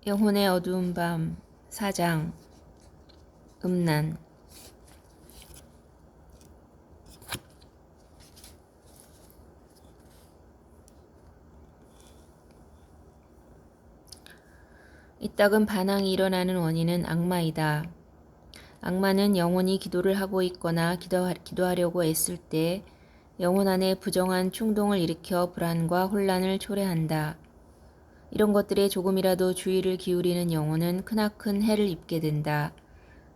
영혼의 어두운 밤 4장 음란. 이따금 반항이 일어나는 원인은 악마이다. 악마는 영혼이 기도를 하고 있거나 기도하려고 애쓸 때 영혼 안에 부정한 충동을 일으켜 불안과 혼란을 초래한다. 이런 것들에 조금이라도 주의를 기울이는 영혼은 크나큰 해를 입게 된다.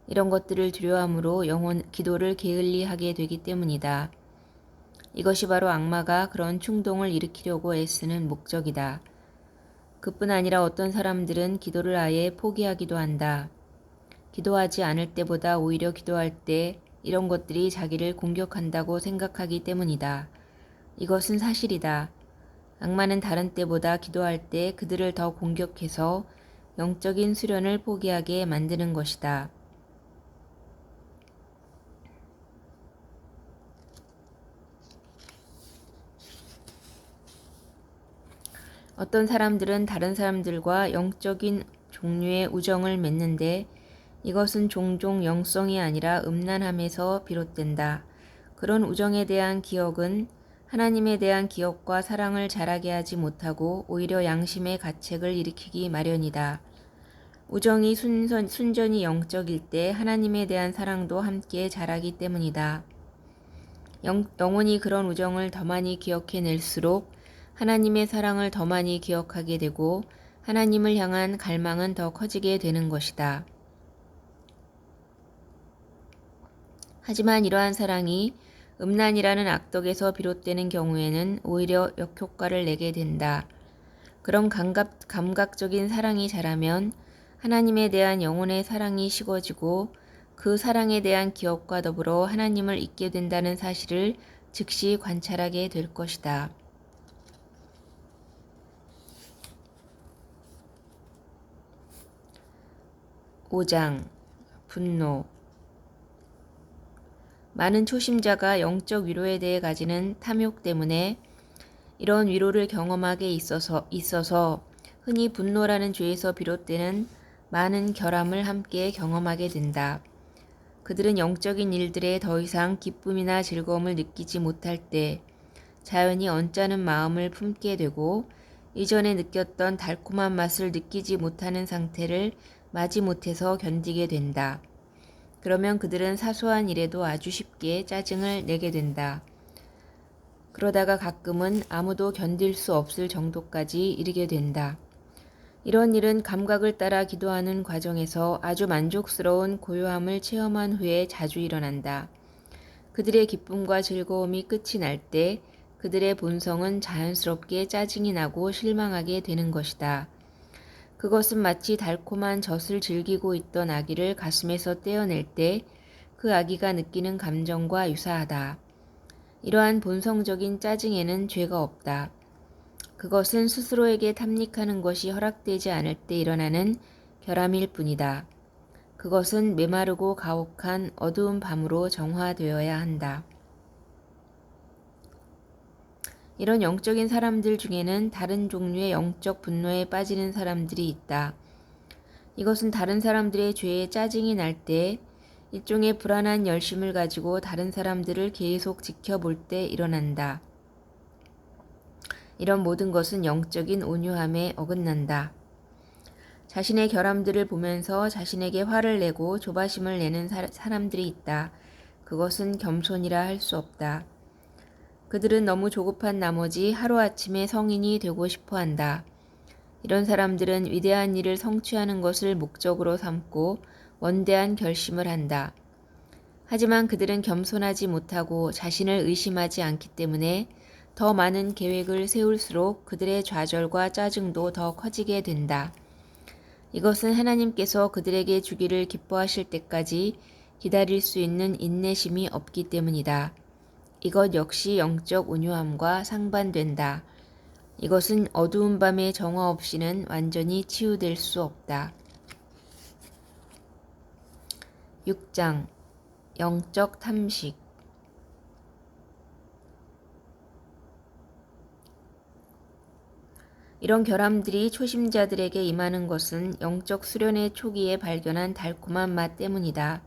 이런 것들을 두려워함으로 기도를 게을리하게 되기 때문이다. 이것이 바로 악마가 그런 충동을 일으키려고 애쓰는 목적이다. 그뿐 아니라 어떤 사람들은 기도를 아예 포기하기도 한다. 기도하지 않을 때보다 오히려 기도할 때 이런 것들이 자기를 공격한다고 생각하기 때문이다. 이것은 사실이다. 악마는 다른 때보다 기도할 때 그들을 더 공격해서 영적인 수련을 포기하게 만드는 것이다. 어떤 사람들은 다른 사람들과 영적인 종류의 우정을 맺는데 이것은 종종 영성이 아니라 음란함에서 비롯된다. 그런 우정에 대한 기억은 하나님에 대한 기억과 사랑을 자라게 하지 못하고 오히려 양심의 가책을 일으키기 마련이다. 우정이 순전히 영적일 때 하나님에 대한 사랑도 함께 자라기 때문이다. 영혼이 그런 우정을 더 많이 기억해낼수록 하나님의 사랑을 더 많이 기억하게 되고 하나님을 향한 갈망은 더 커지게 되는 것이다. 하지만 이러한 사랑이 음란이라는 악덕에서 비롯되는 경우에는 오히려 역효과를 내게 된다. 그런 감각적인 사랑이 자라면 하나님에 대한 영혼의 사랑이 식어지고 그 사랑에 대한 기억과 더불어 하나님을 잊게 된다는 사실을 즉시 관찰하게 될 것이다. 5장 분노. 많은 초심자가 영적 위로에 대해 가지는 탐욕 때문에 이런 위로를 경험하게 있어서 흔히 분노라는 죄에서 비롯되는 많은 결함을 함께 경험하게 된다. 그들은 영적인 일들에 더 이상 기쁨이나 즐거움을 느끼지 못할 때 자연히 언짢은 마음을 품게 되고 이전에 느꼈던 달콤한 맛을 느끼지 못하는 상태를 마지못해서 견디게 된다. 그러면 그들은 사소한 일에도 아주 쉽게 짜증을 내게 된다. 그러다가 가끔은 아무도 견딜 수 없을 정도까지 이르게 된다. 이런 일은 감각을 따라 기도하는 과정에서 아주 만족스러운 고요함을 체험한 후에 자주 일어난다. 그들의 기쁨과 즐거움이 끝이 날 때 그들의 본성은 자연스럽게 짜증이 나고 실망하게 되는 것이다. 그것은 마치 달콤한 젖을 즐기고 있던 아기를 가슴에서 떼어낼 때 그 아기가 느끼는 감정과 유사하다. 이러한 본성적인 짜증에는 죄가 없다. 그것은 스스로에게 탐닉하는 것이 허락되지 않을 때 일어나는 결함일 뿐이다. 그것은 메마르고 가혹한 어두운 밤으로 정화되어야 한다. 이런 영적인 사람들 중에는 다른 종류의 영적 분노에 빠지는 사람들이 있다. 이것은 다른 사람들의 죄에 짜증이 날 때 일종의 불안한 열심을 가지고 다른 사람들을 계속 지켜볼 때 일어난다. 이런 모든 것은 영적인 온유함에 어긋난다. 자신의 결함들을 보면서 자신에게 화를 내고 조바심을 내는 사람들이 있다. 그것은 겸손이라 할 수 없다. 그들은 너무 조급한 나머지 하루아침에 성인이 되고 싶어 한다. 이런 사람들은 위대한 일을 성취하는 것을 목적으로 삼고 원대한 결심을 한다. 하지만 그들은 겸손하지 못하고 자신을 의심하지 않기 때문에 더 많은 계획을 세울수록 그들의 좌절과 짜증도 더 커지게 된다. 이것은 하나님께서 그들에게 주기를 기뻐하실 때까지 기다릴 수 있는 인내심이 없기 때문이다. 이것 역시 영적 온유함과 상반된다. 이것은 어두운 밤의 정화 없이는 완전히 치유될 수 없다. 6장 영적 탐식. 이런 결함들이 초심자들에게 임하는 것은 영적 수련의 초기에 발견한 달콤한 맛 때문이다.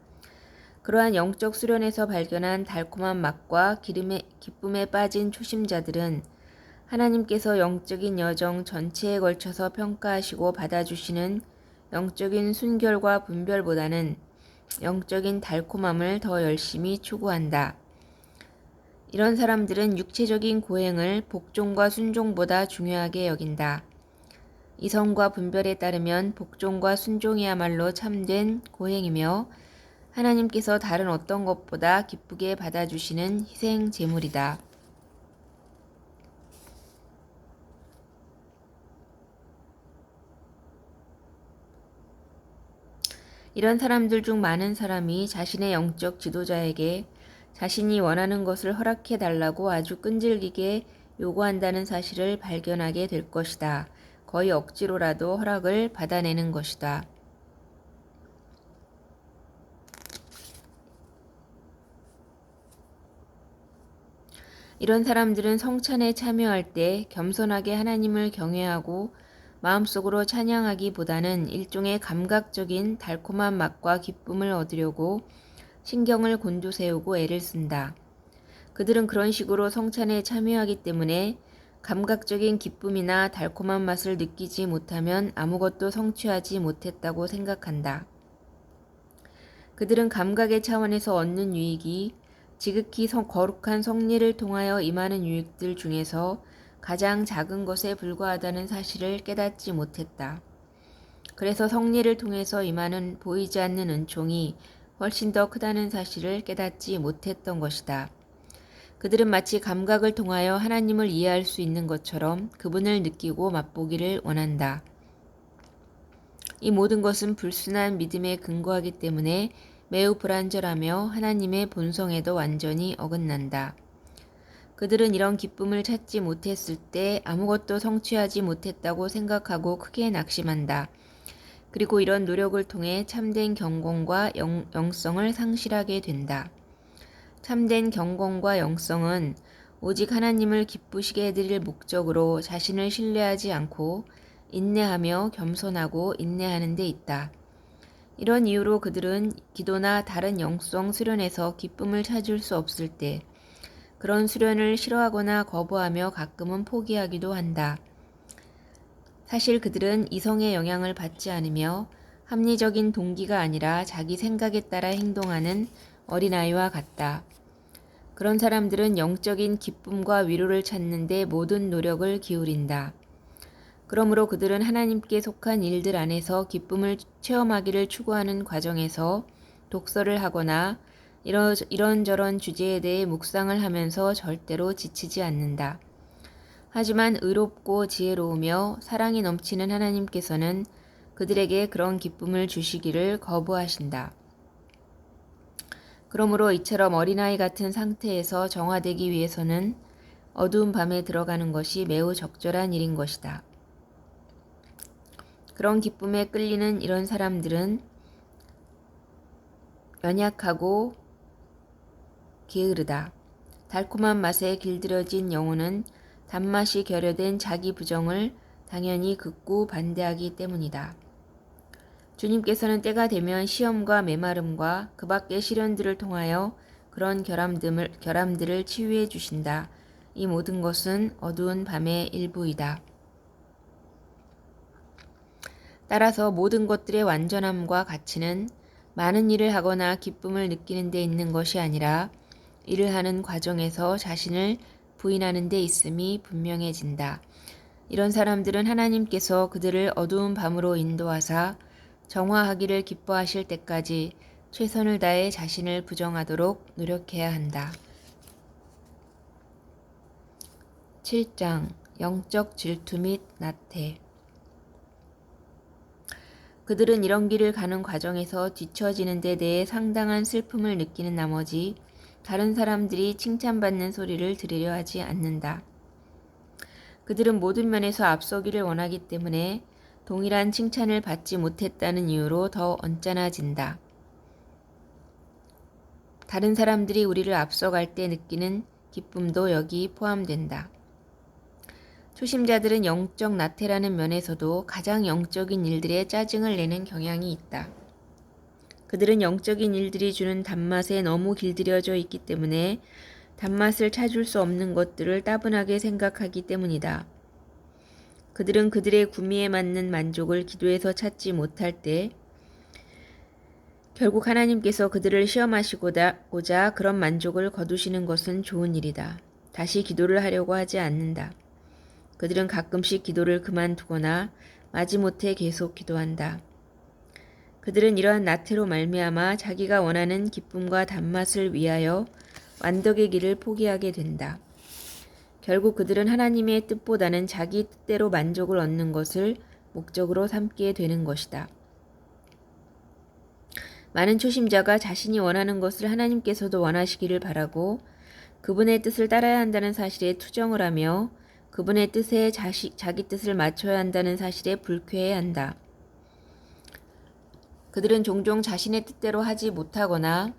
그러한 영적 수련에서 발견한 달콤한 맛과 기쁨에 빠진 초심자들은 하나님께서 영적인 여정 전체에 걸쳐서 평가하시고 받아주시는 영적인 순결과 분별보다는 영적인 달콤함을 더 열심히 추구한다. 이런 사람들은 육체적인 고행을 복종과 순종보다 중요하게 여긴다. 이성과 분별에 따르면 복종과 순종이야말로 참된 고행이며 하나님께서 다른 어떤 것보다 기쁘게 받아주시는 희생 제물이다. 이런 사람들 중 많은 사람이 자신의 영적 지도자에게 자신이 원하는 것을 허락해 달라고 아주 끈질기게 요구한다는 사실을 발견하게 될 것이다. 거의 억지로라도 허락을 받아내는 것이다. 이런 사람들은 성찬에 참여할 때 겸손하게 하나님을 경외하고 마음속으로 찬양하기보다는 일종의 감각적인 달콤한 맛과 기쁨을 얻으려고 신경을 곤두세우고 애를 쓴다. 그들은 그런 식으로 성찬에 참여하기 때문에 감각적인 기쁨이나 달콤한 맛을 느끼지 못하면 아무것도 성취하지 못했다고 생각한다. 그들은 감각의 차원에서 얻는 유익이 지극히 거룩한 성례를 통하여 임하는 유익들 중에서 가장 작은 것에 불과하다는 사실을 깨닫지 못했다. 그래서 성례를 통해서 임하는 보이지 않는 은총이 훨씬 더 크다는 사실을 깨닫지 못했던 것이다. 그들은 마치 감각을 통하여 하나님을 이해할 수 있는 것처럼 그분을 느끼고 맛보기를 원한다. 이 모든 것은 불순한 믿음에 근거하기 때문에 매우 불안절하며 하나님의 본성에도 완전히 어긋난다. 그들은 이런 기쁨을 찾지 못했을 때 아무것도 성취하지 못했다고 생각하고 크게 낙심한다. 그리고 이런 노력을 통해 참된 경건과 영성을 상실하게 된다. 참된 경건과 영성은 오직 하나님을 기쁘시게 해드릴 목적으로 자신을 신뢰하지 않고 인내하며 겸손하고 인내하는 데 있다. 이런 이유로 그들은 기도나 다른 영성 수련에서 기쁨을 찾을 수 없을 때 그런 수련을 싫어하거나 거부하며 가끔은 포기하기도 한다. 사실 그들은 이성의 영향을 받지 않으며 합리적인 동기가 아니라 자기 생각에 따라 행동하는 어린아이와 같다. 그런 사람들은 영적인 기쁨과 위로를 찾는 데 모든 노력을 기울인다. 그러므로 그들은 하나님께 속한 일들 안에서 기쁨을 체험하기를 추구하는 과정에서 독서를 하거나 이런저런 주제에 대해 묵상을 하면서 절대로 지치지 않는다. 하지만 의롭고 지혜로우며 사랑이 넘치는 하나님께서는 그들에게 그런 기쁨을 주시기를 거부하신다. 그러므로 이처럼 어린아이 같은 상태에서 정화되기 위해서는 어두운 밤에 들어가는 것이 매우 적절한 일인 것이다. 그런 기쁨에 끌리는 이런 사람들은 연약하고 게으르다. 달콤한 맛에 길들여진 영혼은 단맛이 결여된 자기 부정을 당연히 극구 반대하기 때문이다. 주님께서는 때가 되면 시험과 메마름과 그 밖의 시련들을 통하여 그런 결함들을 치유해 주신다. 이 모든 것은 어두운 밤의 일부이다. 따라서 모든 것들의 완전함과 가치는 많은 일을 하거나 기쁨을 느끼는 데 있는 것이 아니라 일을 하는 과정에서 자신을 부인하는 데 있음이 분명해진다. 이런 사람들은 하나님께서 그들을 어두운 밤으로 인도하사 정화하기를 기뻐하실 때까지 최선을 다해 자신을 부정하도록 노력해야 한다. 7장 영적 질투 및 나태. 그들은 이런 길을 가는 과정에서 뒤처지는 데 대해 상당한 슬픔을 느끼는 나머지 다른 사람들이 칭찬받는 소리를 들으려 하지 않는다. 그들은 모든 면에서 앞서기를 원하기 때문에 동일한 칭찬을 받지 못했다는 이유로 더 언짢아진다. 다른 사람들이 우리를 앞서갈 때 느끼는 기쁨도 여기 포함된다. 초심자들은 영적 나태라는 면에서도 가장 영적인 일들에 짜증을 내는 경향이 있다. 그들은 영적인 일들이 주는 단맛에 너무 길들여져 있기 때문에 단맛을 찾을 수 없는 것들을 따분하게 생각하기 때문이다. 그들은 그들의 구미에 맞는 만족을 기도에서 찾지 못할 때 결국 하나님께서 그들을 시험하시고자 그런 만족을 거두시는 것은 좋은 일이다. 다시 기도를 하려고 하지 않는다. 그들은 가끔씩 기도를 그만두거나 마지못해 계속 기도한다. 그들은 이러한 나태로 말미암아 자기가 원하는 기쁨과 단맛을 위하여 완덕의 길을 포기하게 된다. 결국 그들은 하나님의 뜻보다는 자기 뜻대로 만족을 얻는 것을 목적으로 삼게 되는 것이다. 많은 초심자가 자신이 원하는 것을 하나님께서도 원하시기를 바라고 그분의 뜻을 따라야 한다는 사실에 투정을 하며 그분의 뜻에 자기 뜻을 맞춰야 한다는 사실에 불쾌해한다. 그들은 종종 자신의 뜻대로 하지 못하거나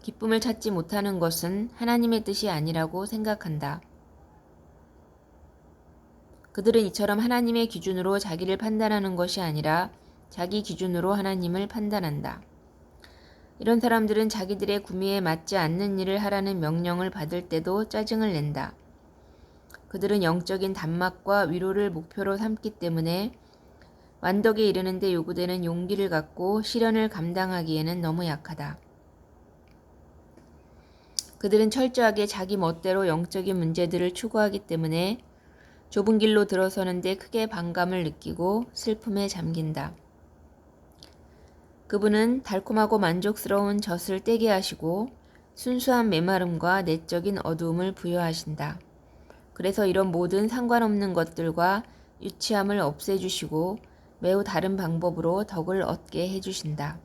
기쁨을 찾지 못하는 것은 하나님의 뜻이 아니라고 생각한다. 그들은 이처럼 하나님의 기준으로 자기를 판단하는 것이 아니라 자기 기준으로 하나님을 판단한다. 이런 사람들은 자기들의 구미에 맞지 않는 일을 하라는 명령을 받을 때도 짜증을 낸다. 그들은 영적인 단맛과 위로를 목표로 삼기 때문에 완덕에 이르는 데 요구되는 용기를 갖고 시련을 감당하기에는 너무 약하다. 그들은 철저하게 자기 멋대로 영적인 문제들을 추구하기 때문에 좁은 길로 들어서는데 크게 반감을 느끼고 슬픔에 잠긴다. 그분은 달콤하고 만족스러운 젖을 떼게 하시고 순수한 메마름과 내적인 어두움을 부여하신다. 그래서 이런 모든 상관없는 것들과 유치함을 없애주시고 매우 다른 방법으로 덕을 얻게 해주신다.